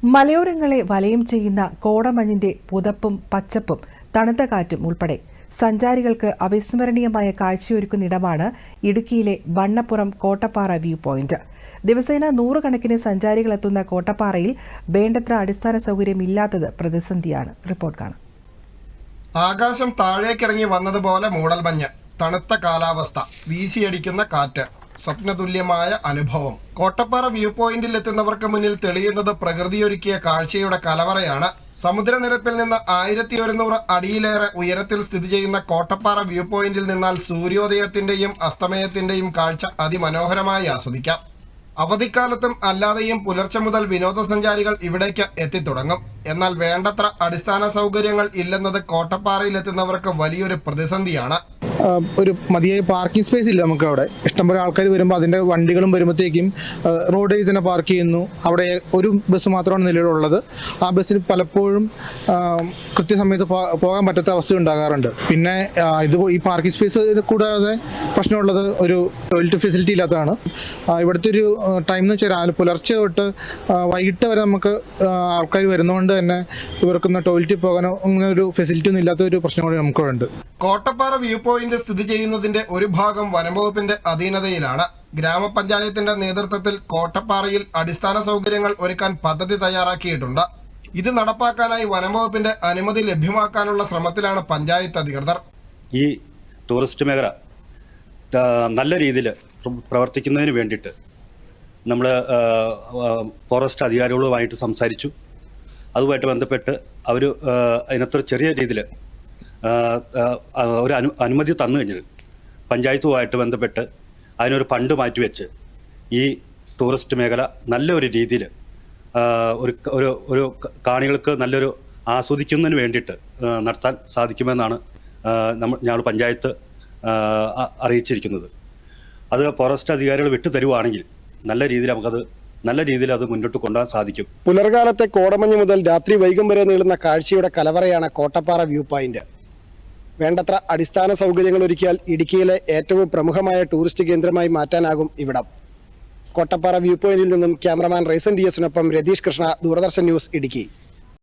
മലയോരങ്ങളെ വലയം ചെയ്യുന്ന കോടമഞ്ഞിന്റെ പുതപ്പും പച്ചപ്പും തണുത്ത കാറ്റും ഉൾപ്പെടെ സഞ്ചാരികൾക്ക് അവിസ്മരണീയമായ കാഴ്ചയൊരുക്കുന്നിടമാണ് ഇടുക്കിയിലെ വണ്ണപ്പുറം കോട്ടപ്പാറ വ്യൂ പോയിന്റ്. ദിവസേന നൂറുകണക്കിന് സഞ്ചാരികളെത്തുന്ന കോട്ടപ്പാറയിൽ വേണ്ടത്ര അടിസ്ഥാന സൗകര്യമില്ലാത്തത് പ്രതിസന്ധിയാണ്. റിപ്പോർട്ട് കാണാം. ആകാശം താഴേക്കിറങ്ങി വന്നതുപോലെ മൂടൽമഞ്ഞ്, തണുത്ത കാലാവസ്ഥ, വീശിയടിക്കുന്ന കാറ്റ്, സ്വപ്നതുല്യമായ അനുഭവം. കോട്ടപ്പാറ വ്യൂ പോയിന്റിൽ എത്തുന്നവർക്ക് മുന്നിൽ തെളിയുന്നത് പ്രകൃതിയൊരുക്കിയ കാഴ്ചയുടെ കലവറയാണ്. സമുദ്രനിരപ്പിൽ നിന്ന് 1100 അടിയിലേറെ ഉയരത്തിൽ സ്ഥിതി ചെയ്യുന്ന കോട്ടപ്പാറ വ്യൂ പോയിന്റിൽ നിന്നാൽ സൂര്യോദയത്തിന്റെയും അസ്തമയത്തിന്റെയും കാഴ്ച അതിമനോഹരമായി ആസ്വദിക്കാം. അവധിക്കാലത്തും അല്ലാതെയും പുലർച്ചെ മുതൽ വിനോദസഞ്ചാരികൾ ഇവിടേക്ക് എത്തിത്തുടങ്ങും. എന്നാൽ വേണ്ടത്ര അടിസ്ഥാന സൗകര്യങ്ങൾ ഇല്ലെന്നത് കോട്ടപ്പാറയിൽ എത്തുന്നവർക്ക് വലിയൊരു പ്രതിസന്ധിയാണ്. ഒരു മതിയായ പാർക്കിംഗ് സ്പേസ് ഇല്ല നമുക്ക് അവിടെ. ഇഷ്ടംപോലെ ആൾക്കാർ വരുമ്പോൾ അതിൻ്റെ വണ്ടികളും വരുമ്പോഴത്തേക്കും റോഡിൽ തന്നെ പാർക്ക് ചെയ്യുന്നു. അവിടെ ഒരു ബസ് മാത്രമാണ് നിലവിലുള്ളത്. ആ ബസ്സിൽ പലപ്പോഴും കൃത്യസമയത്ത് പോകാൻ പറ്റാത്ത അവസ്ഥ ഉണ്ടാകാറുണ്ട്. പിന്നെ ഈ പാർക്കിംഗ് സ്പേസ് കൂടാതെ പ്രശ്നമുള്ളത് ഒരു ടോയ്ലറ്റ് ഫെസിലിറ്റി ഇല്ലാത്തതാണ്. ഇവിടുത്തെ ഒരു ടൈം എന്ന് വെച്ചാൽ പുലർച്ചെ തൊട്ട് വൈകിട്ട് വരെ നമുക്ക് ആൾക്കാർ വരുന്നതുകൊണ്ട് തന്നെ ഇവർക്കൊന്ന് ടോയ്ലറ്റിൽ പോകാനോ അങ്ങനെ ഒരു ഫെസിലിറ്റി ഒന്നും ഇല്ലാത്ത ഒരു പ്രശ്നം കൂടി നമുക്കുണ്ട്. കോട്ടപ്പാറ വ്യൂ പോയിന്റ് സ്ഥിതി ചെയ്യുന്നതിന്റെ ഒരു ഭാഗം വനംവകുപ്പിന്റെ അധീനതയിലാണ്. ഗ്രാമപഞ്ചായത്തിന്റെ നേതൃത്വത്തിൽ കോട്ടപ്പാറയിൽ അടിസ്ഥാന സൗകര്യങ്ങൾ ഒരുക്കാൻ പദ്ധതി തയ്യാറാക്കിയിട്ടുണ്ട്. ഇത് നടപ്പാക്കാനായി വനംവകുപ്പിന്റെ അനുമതി ലഭ്യമാക്കാനുള്ള ശ്രമത്തിലാണ് പഞ്ചായത്ത് അധികൃതർ. ഈ ടൂറിസ്റ്റ് മേഖല നല്ല രീതിയിൽ പ്രവർത്തിക്കുന്നതിന് വേണ്ടിയിട്ട് നമ്മൾ ഫോറസ്റ്റ് അധികാരികളുമായിട്ട് സംസാരിച്ചു. അതുമായിട്ട് ബന്ധപ്പെട്ട് അവർ അതിനകത്തൊരു ചെറിയ രീതിയിൽ ഒരു അനുമതി തന്നു കഴിഞ്ഞാൽ പഞ്ചായത്തുമായിട്ട് ബന്ധപ്പെട്ട് അതിനൊരു ഫണ്ട് മാറ്റിവെച്ച് ഈ ടൂറിസ്റ്റ് മേഖല നല്ലൊരു രീതിയിൽ ഒരു കാണികൾക്ക് നല്ലൊരു ആസ്വദിക്കുന്നതിന് വേണ്ടിയിട്ട് നടത്താൻ സാധിക്കുമെന്നാണ് ഞങ്ങൾ പഞ്ചായത്ത് അറിയിച്ചിരിക്കുന്നത്. അത് ഫോറസ്റ്റ് അധികാരികൾ വിട്ടു തരുവാണെങ്കിൽ നല്ല രീതിയിൽ അത് മുന്നോട്ട് കൊണ്ടുപോകാൻ സാധിക്കും. പുലർകാലത്തെ കോടമഞ്ഞ് മുതൽ രാത്രി വൈകും വരെ നീളുന്ന കാഴ്ചയുടെ കലവറയാണ് കോട്ടപ്പാറ വ്യൂ പോയിന്റ്. വേണ്ടത്ര അടിസ്ഥാന സൗകര്യങ്ങൾ ഒരുക്കിയാൽ ഇടുക്കിയിലെ ഏറ്റവും പ്രമുഖമായ ടൂറിസ്റ്റ് കേന്ദ്രമായി മാറ്റാനാകും ഇവിടം. കോട്ടപ്പാറ വ്യൂ പോയിന്റിൽ നിന്നും cameraman Ryzen DS Ratheesh Krishna, Doordarshan news, Idukki.